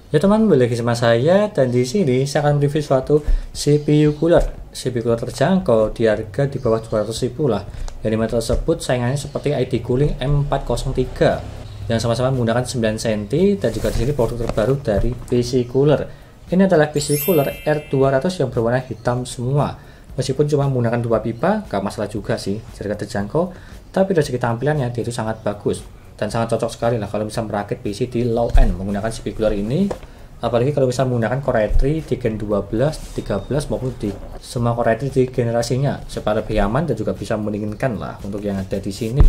Ya teman, balik lagi sama saya dan di sini saya akan review suatu CPU cooler. CPU cooler terjangkau di harga di bawah 200.000 lah. Yang dimana tersebut saingannya seperti ID Cooling M403 yang sama-sama menggunakan 9 cm dan juga di sini produk terbaru dari PC Cooler. Ini adalah PC Cooler R200 yang berwarna hitam semua. Meskipun cuma menggunakan 2 pipa, gak masalah juga sih, harga terjangkau. Tapi dari segi tampilannya dia itu sangat bagus dan sangat cocok sekali lah kalau bisa merakit PC di low end menggunakan CPU cooler ini, apalagi kalau bisa menggunakan Core i3 di Gen 12, 13 maupun di semua Core i3 di generasinya supaya lebih aman dan juga bisa mendinginkan lah untuk yang ada di sini.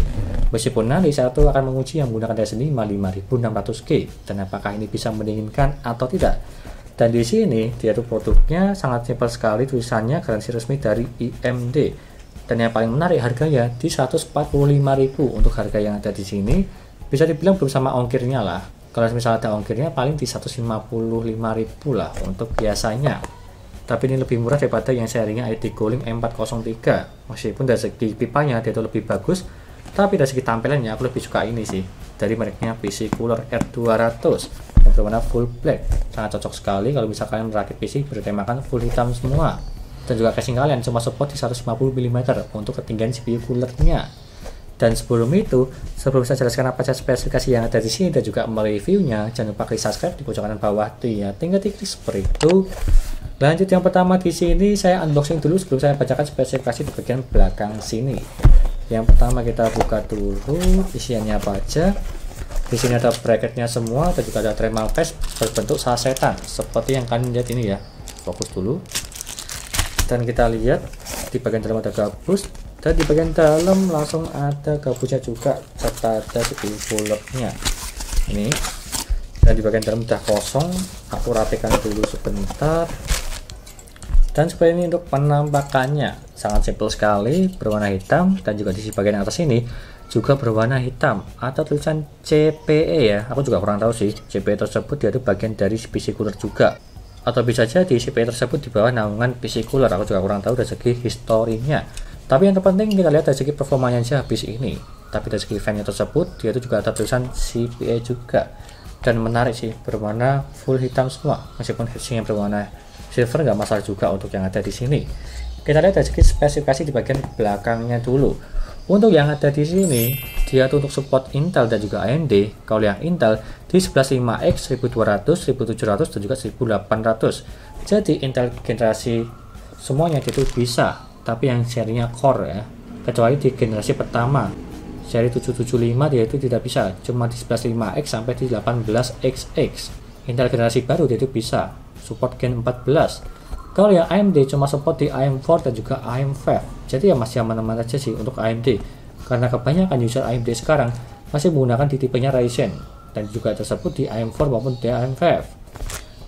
Meskipun nanti saya tuh akan menguji yang menggunakan Ryzen 5 5600K dan apakah ini bisa mendinginkan atau tidak. Dan di sini dia tuh produknya sangat simpel sekali, tulisannya garansi resmi dari AMD. Dan yang paling menarik harganya di 145.000 untuk harga yang ada di sini. Bisa dibilang belum sama ongkirnya lah. Kalau misalnya ada ongkirnya paling di 155.000 lah untuk biasanya. Tapi ini lebih murah daripada yang serinya ID Cooling M403. Meskipun dari segi pipanya dia itu lebih bagus, tapi dari segi tampilannya aku lebih suka ini sih. Dari mereknya PC Cooler R200 yang berwarna full black. Sangat cocok sekali kalau bisa kalian merakit PC bertemakan full hitam semua. Dan juga casing kalian cuma support di 150 mm untuk ketinggian CPU coolernya. Dan sebelum saya jelaskan apa saja spesifikasi yang ada di sini dan juga mereviewnya, jangan lupa klik subscribe di pojok kanan bawah tuh ya, tinggal diklik seperti itu. Lanjut yang pertama di sini saya unboxing dulu sebelum saya bacakan spesifikasi di bagian belakang sini. Yang pertama kita buka dulu isiannya apa aja. Di sini ada bracketnya semua dan juga ada thermal paste berbentuk sasetan seperti yang kalian lihat ini ya. Fokus dulu. Dan kita lihat di bagian dalam ada gabus dan di bagian dalam langsung ada gabusnya juga serta ada CPU coolernya ini. Dan di bagian dalam udah kosong, aku rapikan dulu sebentar. Dan seperti ini untuk penampakannya, sangat simpel sekali, berwarna hitam dan juga di bagian atas ini juga berwarna hitam. Ada tulisan CPE ya, aku juga kurang tahu sih CPE tersebut dia itu bagian dari PC cooler juga. Atau bisa jadi CPU tersebut di bawah naungan PC Cooler, aku juga kurang tahu dari segi historinya. Tapi yang terpenting kita lihat dari segi performanya aja habis ini. Tapi dari segi fan-nya tersebut dia itu juga ada tulisan CPA juga. Dan menarik sih, berwarna full hitam semua. Meskipun heatsink yang berwarna silver nggak masalah juga untuk yang ada di sini. Kita lihat dari segi spesifikasi di bagian belakangnya dulu. Untuk yang ada di sini, dia tuh untuk support Intel dan juga AMD. Kalau yang Intel di 115X 1200, 1700 dan juga 1800. Jadi Intel generasi semuanya itu bisa, tapi yang serinya Core ya. Kecuali di generasi pertama, seri 775 dia itu tidak bisa, cuma di 115X sampai di 18XX. Intel generasi baru dia itu bisa, support Gen 14. Kalau yang AMD cuma support di AM4 dan juga AM5. Jadi ya masih aman-aman aja sih untuk AMD. Karena kebanyakan user AMD sekarang masih menggunakan di tipenya Ryzen dan juga tersebut di AM4 maupun di AM5.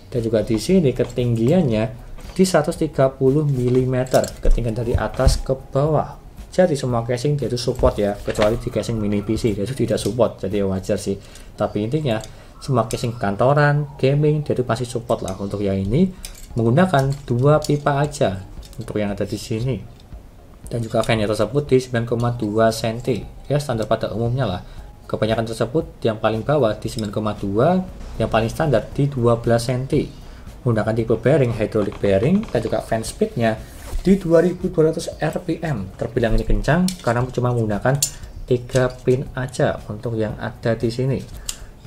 Dan juga di sini ketinggiannya di 130 mm, ketinggian dari atas ke bawah. Jadi semua casing dia itu support ya, kecuali di casing mini PC dia itu tidak support. Jadi ya wajar sih. Tapi intinya semua casing kantoran, gaming dia itu masih support lah untuk yang ini. Menggunakan 2 pipa aja untuk yang ada di sini. Dan juga fan-nya tersebut di 9,2 cm ya, standar pada umumnya lah. Kebanyakan tersebut yang paling bawah di 9,2, yang paling standar di 12 cm. Menggunakan tipe bearing hydraulic bearing dan juga fan speednya di 2200 rpm. Terbilang ini kencang karena cuma menggunakan 3 pin aja untuk yang ada di sini.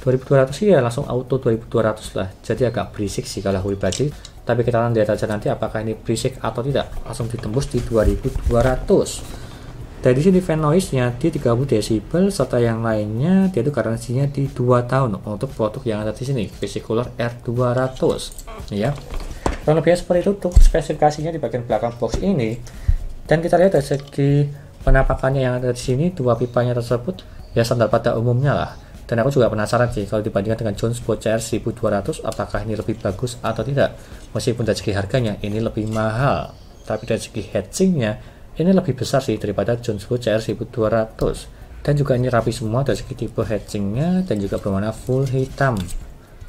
2200 sih ya langsung auto 2200 lah, jadi agak berisik sih kalau aku pribadi. Tapi kita akan lihat aja nanti apakah ini berisik atau tidak. Langsung ditembus di 2200. Dari sini fan noise-nya di 30 desibel serta yang lainnya dia itu garansinya di 2 tahun untuk produk yang ada di sini, PC Cooler R200 ya. Kurang lebih seperti itu untuk spesifikasinya di bagian belakang box ini. Dan kita lihat dari segi penampakannya yang ada di sini, 2 pipanya tersebut ya standar pada umumnya lah. Dan aku juga penasaran sih kalau dibandingkan dengan Jones CR 1200 apakah ini lebih bagus atau tidak. Meskipun dari segi harganya ini lebih mahal, tapi dari segi heatsinknya ini lebih besar sih daripada Jones CR 1200. Dan juga ini rapi semua dari segi tipe heatsinknya dan juga berwarna full hitam.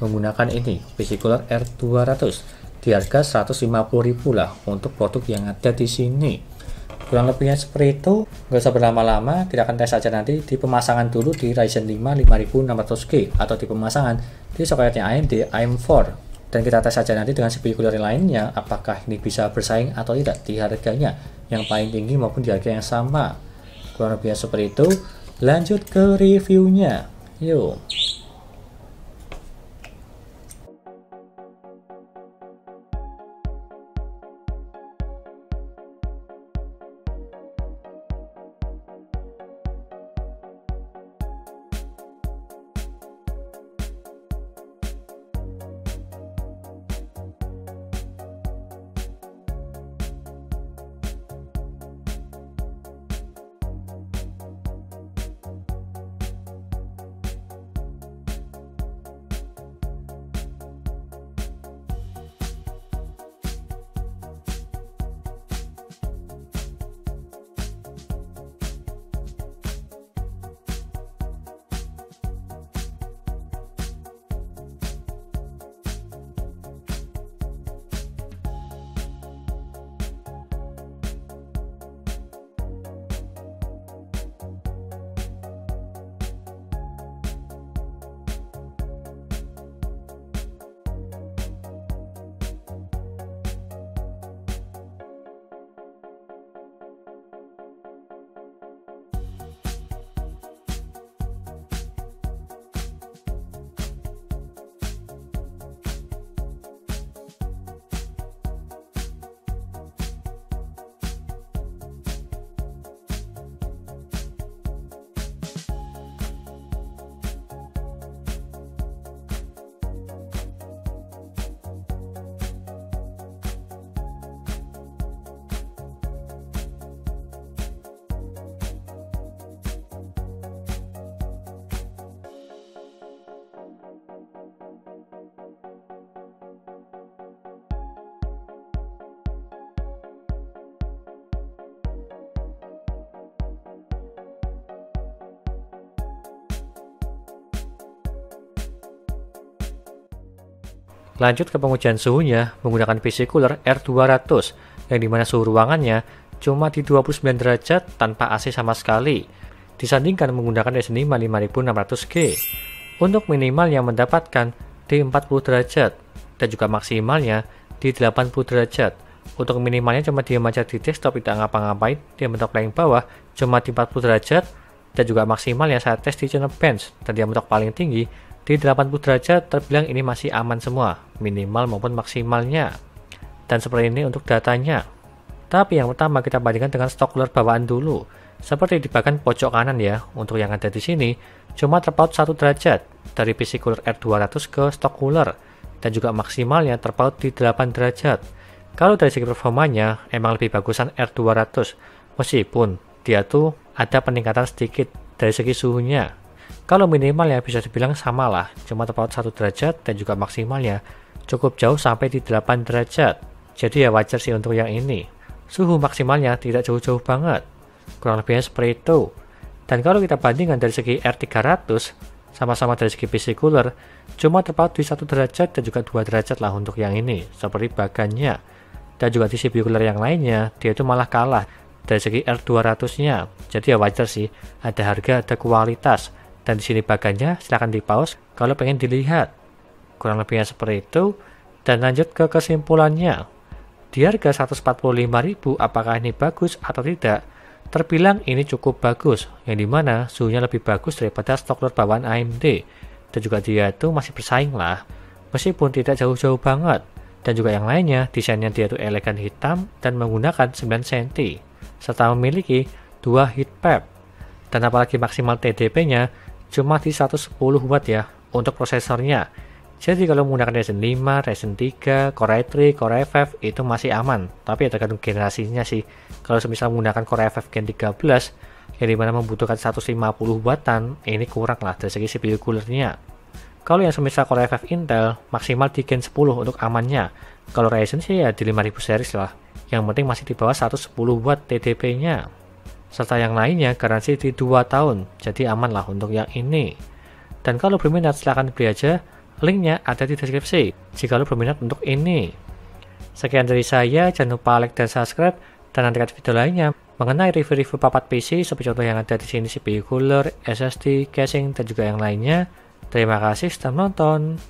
Menggunakan ini PC Cooler R200 di harga 150.000 lah untuk produk yang ada di sini. Kurang lebihnya seperti itu, nggak usah berlama-lama, kita akan tes saja nanti di pemasangan dulu di Ryzen 5 5600G atau di pemasangan di soketnya AMD AM4. Dan kita tes saja nanti dengan CPU cooler lainnya, apakah ini bisa bersaing atau tidak di harganya yang paling tinggi maupun di harga yang sama. Kurang lebihnya seperti itu, lanjut ke reviewnya. Yuk. Lanjut ke pengujian suhunya menggunakan PC Cooler R200 yang dimana suhu ruangannya cuma di 29 derajat tanpa AC sama sekali disandingkan menggunakan Ryzen 5 5600G. Untuk minimal yang mendapatkan di 40 derajat dan juga maksimalnya di 80 derajat. Untuk minimalnya cuma diam aja di desktop tidak ngapa-ngapain, dia mentok paling bawah cuma di 40 derajat dan juga maksimalnya saya tes di Geekbench dan dia mentok paling tinggi di 80 derajat terbilang ini masih aman semua, minimal maupun maksimalnya. Dan seperti ini untuk datanya. Tapi yang pertama kita bandingkan dengan stok cooler bawaan dulu. Seperti di bagian pojok kanan ya, untuk yang ada di sini cuma terpaut 1 derajat dari PC Cooler R200 ke stok cooler dan juga maksimalnya terpaut di 8 derajat. Kalau dari segi performanya emang lebih bagusan R200 meskipun dia tuh ada peningkatan sedikit dari segi suhunya. Kalau minimalnya bisa dibilang sama lah, cuma terpaut 1 derajat dan juga maksimalnya cukup jauh sampai di 8 derajat. Jadi ya wajar sih untuk yang ini. Suhu maksimalnya tidak jauh-jauh banget. Kurang lebihnya seperti itu. Dan kalau kita bandingkan dari segi R300, sama-sama dari segi PC Cooler, cuma terpaut di 1 derajat dan juga 2 derajat lah untuk yang ini, seperti bagannya. Dan juga di CPU cooler yang lainnya, dia itu malah kalah dari segi R200-nya. Jadi ya wajar sih, ada harga, ada kualitas. Dan di sini bagannya silahkan di pause kalau pengen dilihat. Kurang lebihnya seperti itu. Dan lanjut ke kesimpulannya. Di harga 145.000 apakah ini bagus atau tidak? Terbilang ini cukup bagus, yang dimana suhunya lebih bagus daripada stok cooler bawaan AMD. Dan juga dia itu masih bersaing lah, meskipun tidak jauh-jauh banget. Dan juga yang lainnya, desainnya dia itu elegan hitam dan menggunakan 9 cm. Serta memiliki 2 heat pad. Dan apalagi maksimal TDP-nya cuma di 110 watt ya untuk prosesornya. Jadi kalau menggunakan Ryzen 5, Ryzen 3, Core i3, Core i5 itu masih aman. Tapi ya tergantung generasinya sih. Kalau semisal menggunakan Core i5 Gen 13 yang dimana membutuhkan 150 wattan, ini kurang lah dari segi CPU coolernya. Kalau yang semisal Core i5 Intel maksimal di Gen 10 untuk amannya. Kalau Ryzen sih ya di 5000 series lah. Yang penting masih di bawah 110 watt TDP-nya. Serta yang lainnya garansi di 2 tahun, jadi aman lah untuk yang ini. Dan kalau berminat silahkan beli aja, linknya ada di deskripsi jika lo berminat untuk ini. Sekian dari saya, jangan lupa like dan subscribe, dan nantikan video lainnya mengenai review-review papat PC seperti contoh yang ada di sini, CPU cooler, SSD, casing, dan juga yang lainnya. Terima kasih sudah menonton.